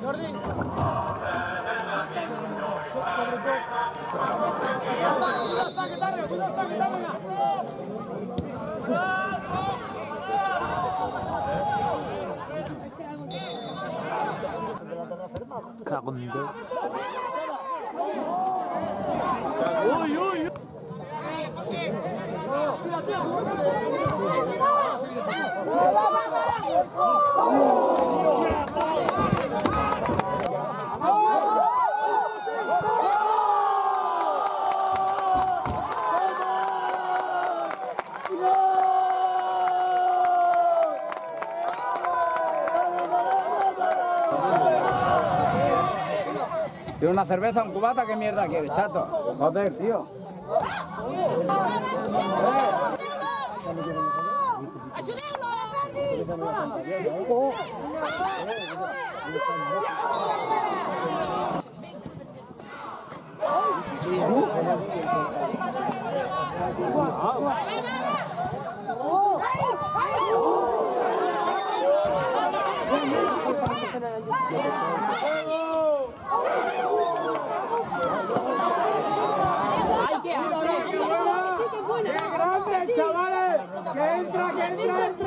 Jordi. Sobre todo. Cago en Dios. Uy, uy. ¿Quieres una cerveza, un cubata? ¿Qué mierda quieres, chato? Joder, tío. ¡Qué grande, chavales! ¡Que entra, que entra, entra!